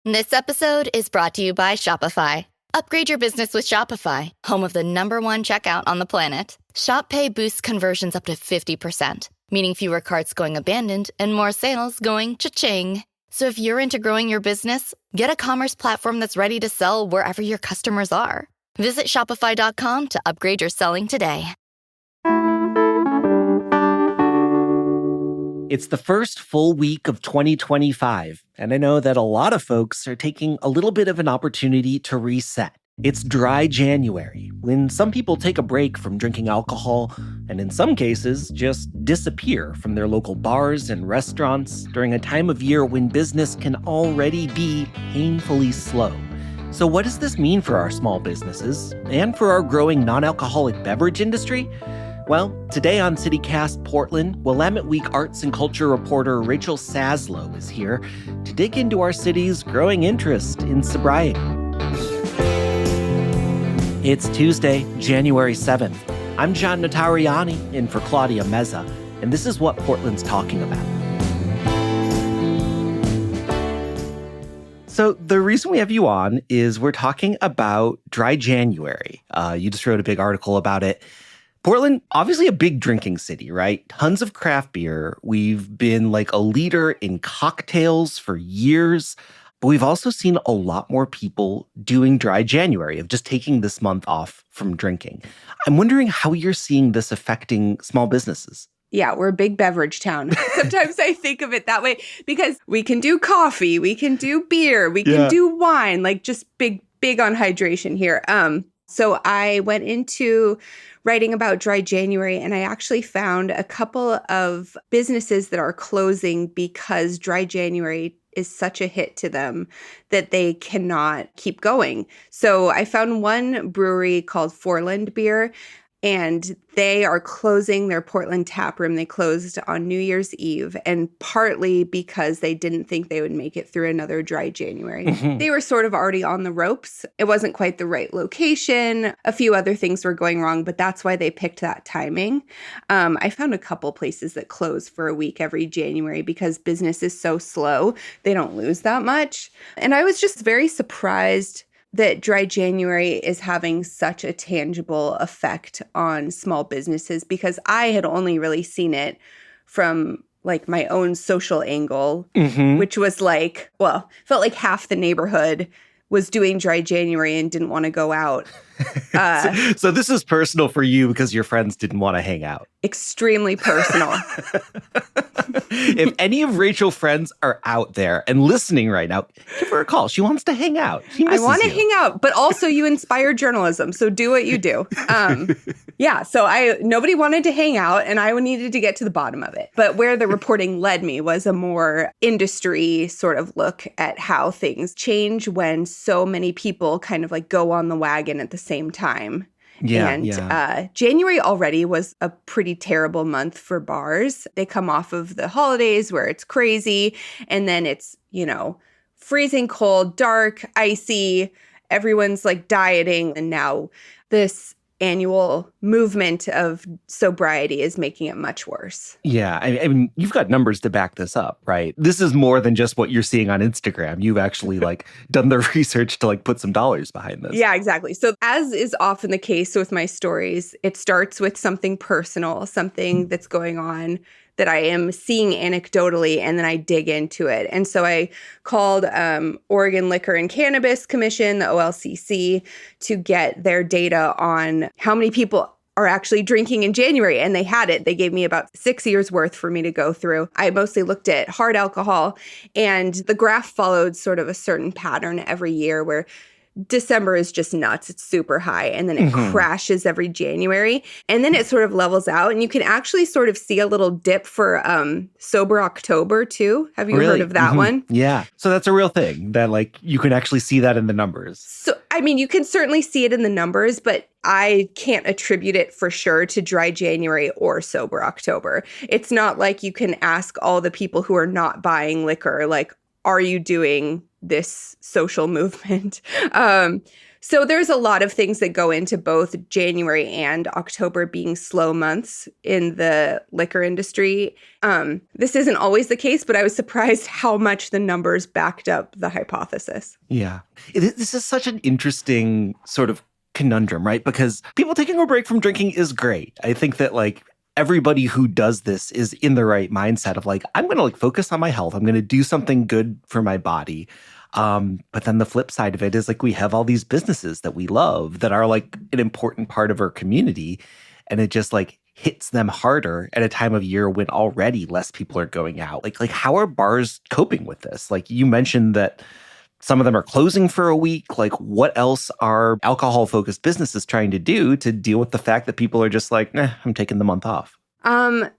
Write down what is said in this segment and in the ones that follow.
This episode is brought to you by Shopify. Upgrade your business with Shopify, home of the #1 checkout on the planet. Shop Pay boosts conversions up to 50%, meaning fewer carts going abandoned and more sales going cha-ching. So if you're into growing your business, get a commerce platform that's ready to sell wherever your customers are. Visit shopify.com to upgrade your selling today. It's the first full week of 2025, and I know that a lot of folks are taking a little bit of an opportunity to reset. It's dry January, when some people take a break from drinking alcohol and in some cases just disappear from their local bars and restaurants during a time of year when business can already be painfully slow. So what does this mean for our small businesses and for our growing non-alcoholic beverage industry? Well, today on CityCast Portland, Willamette Week arts and culture reporter Rachel Saslow is here to dig into our city's growing interest in sobriety. It's Tuesday, January 7th. I'm John Notarianni, in for Claudia Meza, and this is what Portland's talking about. So the reason we have you on is we're talking about dry January. You just wrote a big article about it. Portland, obviously a big drinking city, right? Tons of craft beer. We've been like a leader in cocktails for years, but we've also seen a lot more people doing dry January, of just taking this month off from drinking. I'm wondering how you're seeing this affecting small businesses. Yeah, we're a big beverage town. Sometimes I think of it that way because we can do coffee, we can do beer, we can do wine, like just big on hydration here. So I went into writing about dry January, and I actually found a couple of businesses that are closing because dry January is such a hit to them that they cannot keep going. So I found one brewery called Foreland Beer, and they are closing their Portland tap room. They closed on New Year's Eve, and partly because they didn't think they would make it through another dry January. Mm-hmm. They were sort of already on the ropes. It wasn't quite the right location. A few other things were going wrong, but that's why they picked that timing. I found a couple places that close for a week every January because business is so slow. They don't lose that much. And I was just very surprised that dry January is having such a tangible effect on small businesses, because I had only really seen it from like my own social angle, which was like, well, felt like half the neighborhood was doing dry January and didn't want to go out. So this is personal for you because your friends didn't want to hang out. Extremely personal. If any of Rachel's friends are out there and listening right now, give her a call. She wants to hang out. I want to hang out, but also you inspire journalism, so do what you do. So nobody wanted to hang out, and I needed to get to the bottom of it. But where the reporting led me was a more industry sort of look at how things change when so many people kind of like go on the wagon at the same time. January already was a pretty terrible month for bars. They come off of the holidays where it's crazy, and then it's, freezing cold, dark, icy. Everyone's like dieting, and now this annual movement of sobriety is making it much worse. Yeah, I mean, you've got numbers to back this up, right? This is more than just what you're seeing on Instagram. You've actually done the research to put some dollars behind this. Yeah, exactly. So as is often the case with my stories, it starts with something personal, something that's going on that I am seeing anecdotally, and then I dig into it. And so I called Oregon Liquor and Cannabis Commission, the OLCC, to get their data on how many people are actually drinking in January. And they had it. They gave me about 6 years worth for me to go through. I mostly looked at hard alcohol, and the graph followed sort of a certain pattern every year where December is just nuts. It's super high. And then it crashes every January. And then it sort of levels out. And you can actually sort of see a little dip for Sober October, too. Have you heard of that one? Yeah. So that's a real thing that you can actually see that in the numbers. So, I mean, you can certainly see it in the numbers, but I can't attribute it for sure to dry January or Sober October. It's not like you can ask all the people who are not buying liquor, are you doing this social movement? So there's a lot of things that go into both January and October being slow months in the liquor industry. This isn't always the case, but I was surprised how much the numbers backed up the hypothesis. Yeah. This is such an interesting sort of conundrum, right? Because people taking a break from drinking is great. I think that like everybody who does this is in the right mindset of like, I'm going to like focus on my health. I'm going to do something good for my body. But then the flip side of it is like we have all these businesses that we love that are like an important part of our community. And it just like hits them harder at a time of year when already less people are going out. Like how are bars coping with this? Like you mentioned that some of them are closing for a week. Like what else are alcohol-focused businesses trying to do to deal with the fact that people are just like, I'm taking the month off?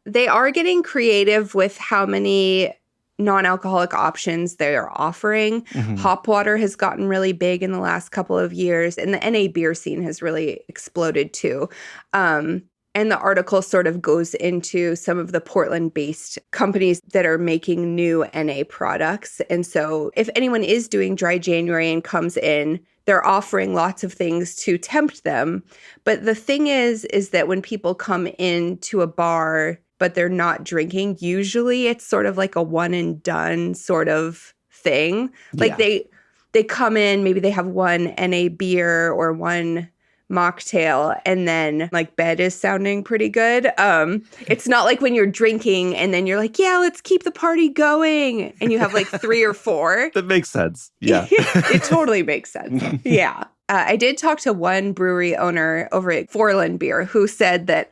They are getting creative with how many non-alcoholic options they're offering. Hop water has gotten really big in the last couple of years, and the NA beer scene has really exploded too. And the article sort of goes into some of the Portland-based companies that are making new NA products. And so if anyone is doing Dry January and comes in, they're offering lots of things to tempt them. But the thing is that when people come into a bar, but they're not drinking, usually it's sort of like a one and done sort of thing. Like they come in, maybe they have one NA beer or one mocktail, and then like bed is sounding pretty good. It's not like when you're drinking and then you're like, yeah, let's keep the party going, and you have like 3 or 4. That makes sense. Yeah. It totally makes sense. Yeah. I did talk to one brewery owner over at Foreland Beer who said that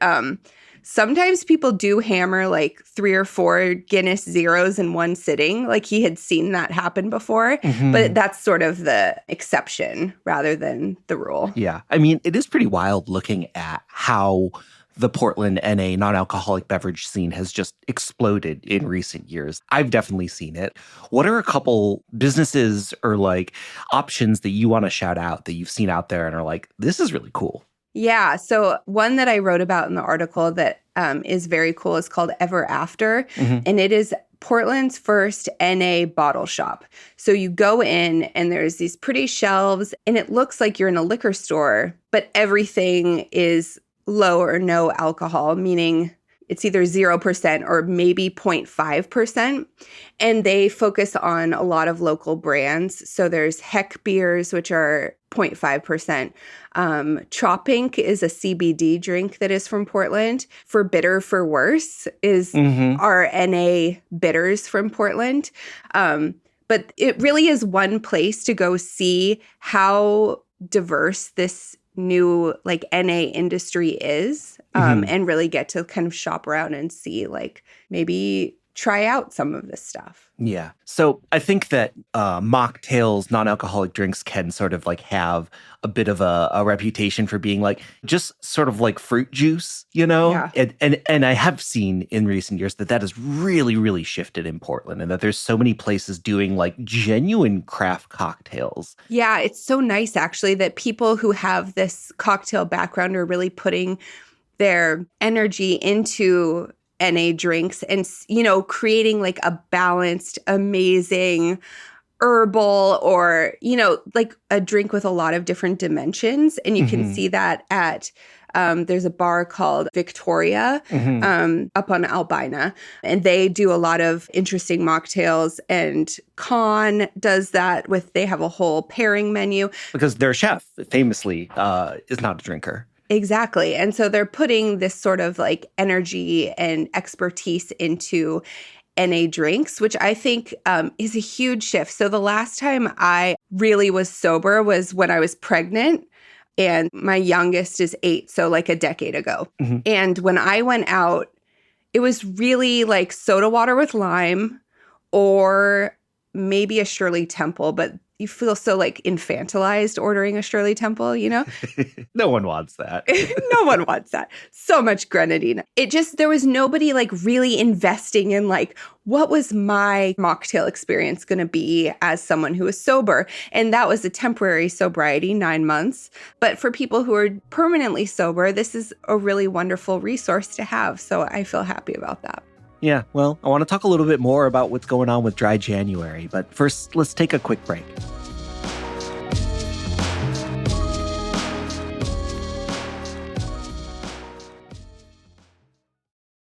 sometimes people do hammer like 3 or 4 Guinness Zeros in one sitting. Like he had seen that happen before, but that's sort of the exception rather than the rule. Yeah. I mean, it is pretty wild looking at how the Portland NA non-alcoholic beverage scene has just exploded in recent years. I've definitely seen it. What are a couple businesses or like options that you want to shout out that you've seen out there and are like, this is really cool? Yeah. So one that I wrote about in the article that is very cool is called Ever After. And it is Portland's first NA bottle shop. So you go in and there's these pretty shelves and it looks like you're in a liquor store, but everything is low or no alcohol, meaning it's either 0% or maybe 0.5%. And they focus on a lot of local brands. So there's Heck beers, which are 0.5%. Tropink is a CBD drink that is from Portland. For Bitter for Worse is our NA bitters from Portland. But it really is one place to go see how diverse this new like NA industry is, and really get to kind of shop around and see like maybe try out some of this stuff. Yeah. So I think that mocktails, non-alcoholic drinks can sort of like have a bit of a reputation for being like just sort of like fruit juice, you know? Yeah. And I have seen in recent years that has really, really shifted in Portland and that there's so many places doing like genuine craft cocktails. Yeah, it's so nice actually that people who have this cocktail background are really putting their energy into NA drinks and, you know, creating like a balanced, amazing herbal or, you know, like a drink with a lot of different dimensions. And you can see that at, there's a bar called Victoria up on Albina, and they do a lot of interesting mocktails, and Con does that with, they have a whole pairing menu. Because their chef famously is not a drinker. Exactly. And so they're putting this sort of like energy and expertise into NA drinks, which I think is a huge shift. So the last time I really was sober was when I was pregnant, and my youngest is 8, so like a decade ago. And when I went out, it was really like soda water with lime or maybe a Shirley Temple, but you feel so like infantilized ordering a Shirley Temple, you know? No one wants that. No one wants that. So much grenadine. It just, there was nobody like really investing in like, what was my mocktail experience going to be as someone who is sober? And that was a temporary sobriety, 9 months. But for people who are permanently sober, this is a really wonderful resource to have. So I feel happy about that. Yeah, well, I want to talk a little bit more about what's going on with Dry January, but first, let's take a quick break.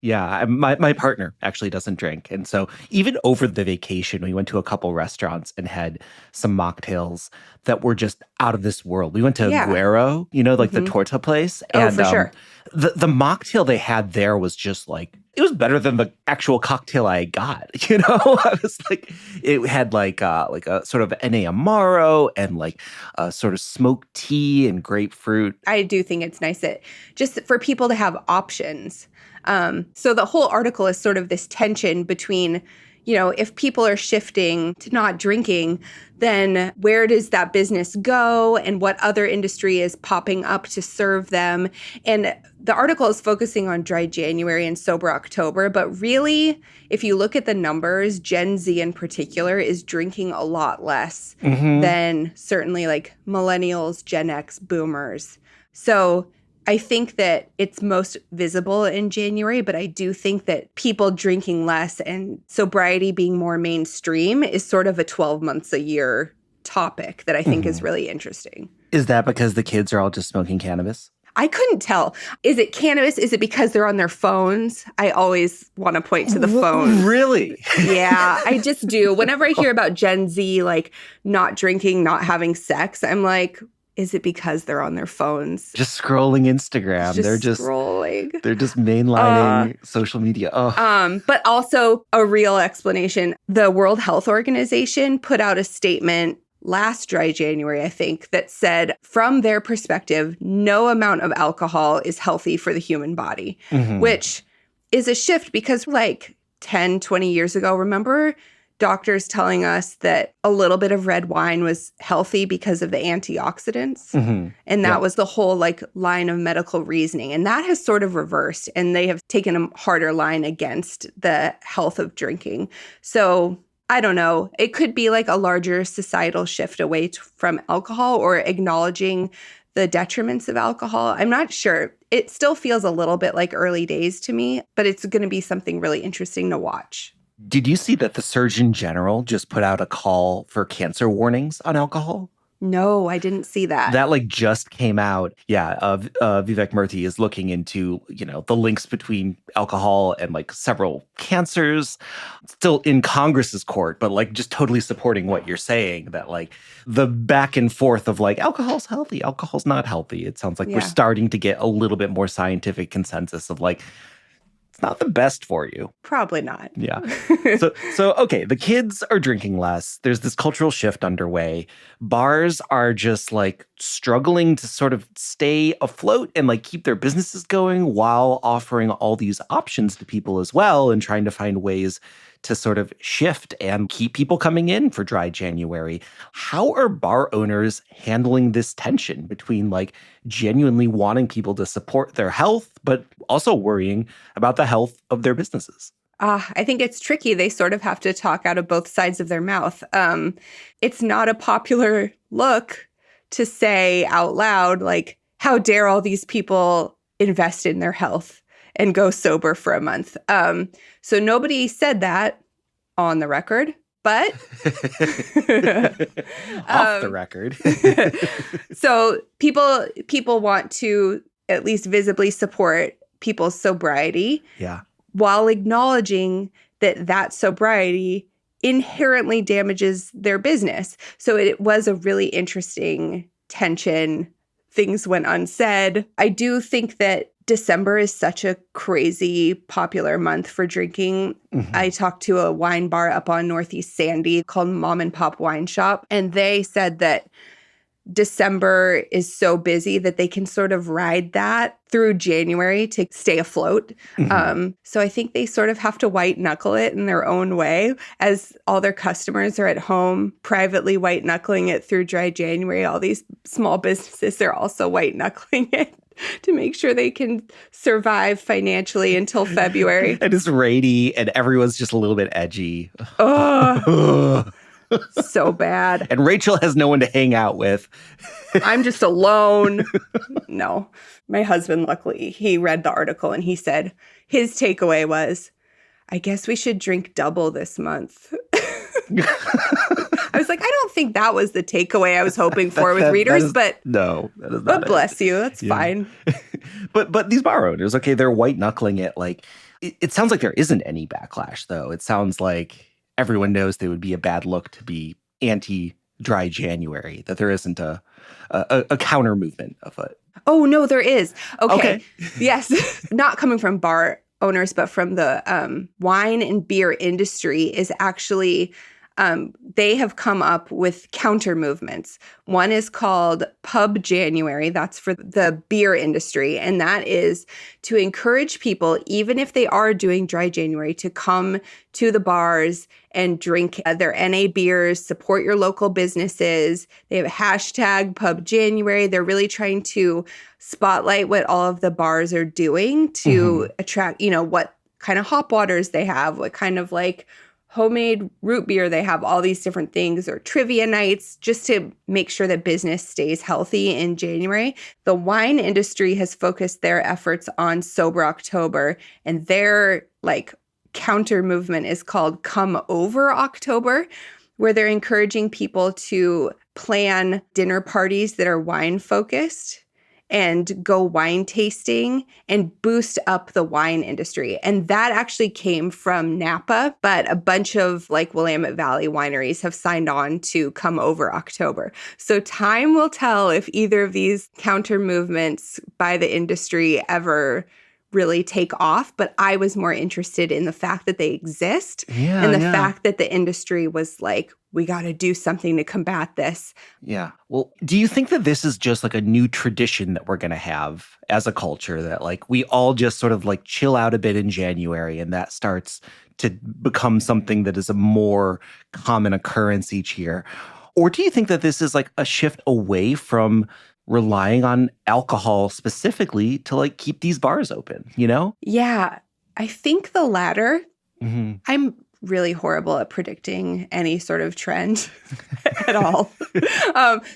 Yeah, my partner actually doesn't drink. And so even over the vacation, we went to a couple restaurants and had some mocktails that were just out of this world. We went to Yeah. Guero, like the torta place. Oh, And for sure. the mocktail they had there was just like, it was better than the actual cocktail I got. I was like, it had like a sort of N.A. Amaro and like a sort of smoked tea and grapefruit. I do think it's nice that just for people to have options. So the whole article is sort of this tension between, if people are shifting to not drinking, then where does that business go and what other industry is popping up to serve them? And the article is focusing on Dry January and Sober October, but really, if you look at the numbers, Gen Z in particular is drinking a lot less than certainly like millennials, Gen X, boomers. So I think that it's most visible in January, but I do think that people drinking less and sobriety being more mainstream is sort of a 12 months a year topic that I think is really interesting. Is that because the kids are all just smoking cannabis? I couldn't tell. Is it cannabis? Is it because they're on their phones? I always want to point to the phone. Really? Yeah, I just do. Whenever I hear about Gen Z, like not drinking, not having sex, I'm like, is it because they're on their phones? Just scrolling Instagram. They're just scrolling. They're just mainlining social media. But also a real explanation. The World Health Organization put out a statement last Dry January, I think, that said, from their perspective, no amount of alcohol is healthy for the human body, which is a shift because like 10, 20 years ago, remember doctors telling us that a little bit of red wine was healthy because of the antioxidants. And that was the whole like line of medical reasoning. And that has sort of reversed and they have taken a harder line against the health of drinking. So I don't know. It could be like a larger societal shift away from alcohol or acknowledging the detriments of alcohol. I'm not sure. It still feels a little bit like early days to me, but it's going to be something really interesting to watch. Did you see that the Surgeon General just put out a call for cancer warnings on alcohol? No, I didn't see that. That like just came out. Yeah, Vivek Murthy is looking into, the links between alcohol and like several cancers. Still in Congress's court, but like just totally supporting what you're saying, that like the back and forth of like alcohol's healthy, alcohol's not healthy. It sounds like we're starting to get a little bit more scientific consensus of like, it's not the best for you. Probably not. Yeah. So okay, the kids are drinking less. There's this cultural shift underway. Bars are just like struggling to sort of stay afloat and like keep their businesses going while offering all these options to people as well and trying to find ways to sort of shift and keep people coming in for Dry January. How are bar owners handling this tension between like genuinely wanting people to support their health, but also worrying about the health of their businesses? I think it's tricky. They sort of have to talk out of both sides of their mouth. It's not a popular look to say out loud, like, how dare all these people invest in their health and go sober for a month. So nobody said that on the record, but off the record. So people want to at least visibly support people's sobriety. Yeah. While acknowledging that sobriety inherently damages their business. So it was a really interesting tension. Things went unsaid. I do think that December is such a crazy popular month for drinking. I talked to a wine bar up on Northeast Sandy called Mom and Pop Wine Shop, and they said that December is so busy that they can sort of ride that through January to stay afloat. So I think they sort of have to white knuckle it in their own way, as all their customers are at home privately white knuckling it through Dry January. All these small businesses are also white knuckling it to make sure they can survive financially until February. And it's rainy and everyone's just a little bit edgy. So bad. And Rachel has no one to hang out with. I'm just alone. No. My husband, luckily, he read the article and he said his takeaway was, I guess we should drink double this month. I was like, I don't think that was the takeaway I was hoping for with readers, but no, that is not but bless you. That's fine. But these bar owners, okay, they're white knuckling it. Like, it sounds like there isn't any backlash, though. It sounds like everyone knows they would be a bad look to be anti-dry January, that there isn't a counter movement afoot. Oh, no, there is. Okay. Yes. Not coming from bar owners, but from the wine and beer industry is actually, they have come up with counter movements. One is called Pub January. That's for the beer industry. And that is to encourage people, even if they are doing dry January, to come to the bars and drink their NA beers, support your local businesses. They have a hashtag Pub January. They're really trying to spotlight what all of the bars are doing to attract, what kind of hop waters they have, what kind of like homemade root beer they have, all these different things, or trivia nights, just to make sure that business stays healthy in January. The wine industry has focused their efforts on Sober October, and their like counter movement is called Come Over October, where they're encouraging people to plan dinner parties that are wine focused and go wine tasting and boost up the wine industry. And that actually came from Napa, but a bunch of like Willamette Valley wineries have signed on to Come Over October. So time will tell if either of these counter movements by the industry ever really take off. But I was more interested in the fact that they exist and the fact that the industry was like, we got to do something to combat this. Yeah. Well, do you think that this is just like a new tradition that we're going to have as a culture, that like we all just sort of like chill out a bit in January and that starts to become something that is a more common occurrence each year? Or do you think that this is like a shift away from relying on alcohol specifically to like keep these bars open, Yeah, I think the latter. I'm really horrible at predicting any sort of trend at all.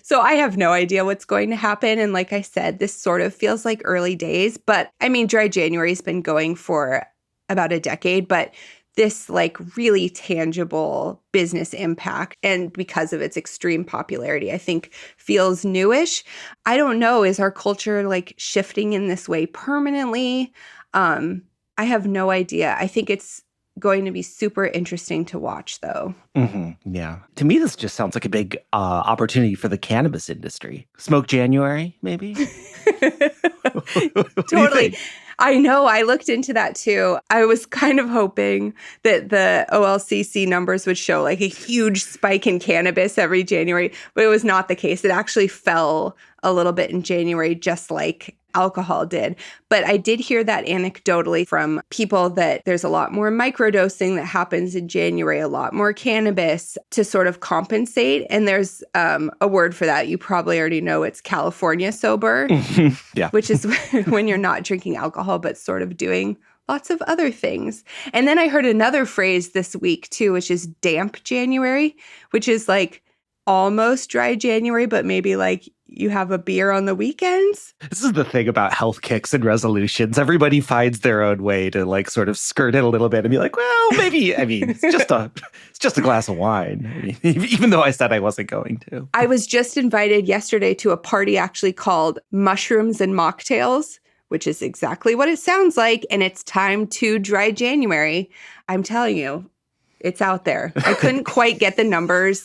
So I have no idea what's going to happen. And like I said, this sort of feels like early days. But I mean, dry January has been going for about a decade, but this like really tangible business impact, and because of its extreme popularity, I think feels newish. I don't know, is our culture like shifting in this way permanently? I have no idea. I think it's going to be super interesting to watch, though. Yeah. To me, this just sounds like a big opportunity for the cannabis industry. Smoke January, maybe? Totally. I know. I looked into that too. I was kind of hoping that the OLCC numbers would show like a huge spike in cannabis every January, but it was not the case. It actually fell a little bit in January, just like alcohol did. But I did hear that anecdotally from people that there's a lot more microdosing that happens in January, a lot more cannabis to sort of compensate. And there's a word for that. You probably already know, it's California sober, which is when you're not drinking alcohol, but sort of doing lots of other things. And then I heard another phrase this week too, which is damp January, which is like almost dry January, but maybe like you have a beer on the weekends. This is the thing about health kicks and resolutions. Everybody finds their own way to like sort of skirt it a little bit and be like, well, maybe, I mean, it's just a glass of wine. I mean, even though I said I wasn't going to. I was just invited yesterday to a party actually called Mushrooms and Mocktails, which is exactly what it sounds like. And it's time to dry January. I'm telling you, it's out there. I couldn't quite get the numbers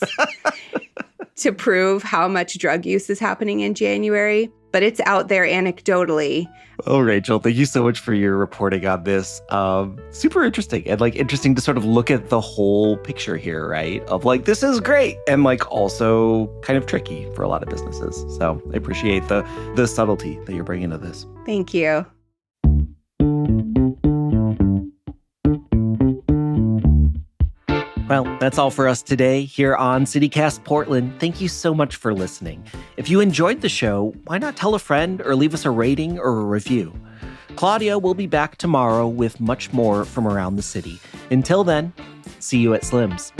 to prove how much drug use is happening in January, but it's out there anecdotally. Oh, Rachel, thank you so much for your reporting on this. Super interesting, and like interesting to sort of look at the whole picture here, right? Of like, this is great and like also kind of tricky for a lot of businesses. So I appreciate the subtlety that you're bringing to this. Thank you. Well, that's all for us today here on CityCast Portland. Thank you so much for listening. If you enjoyed the show, why not tell a friend or leave us a rating or a review? Claudia will be back tomorrow with much more from around the city. Until then, see you at Slim's.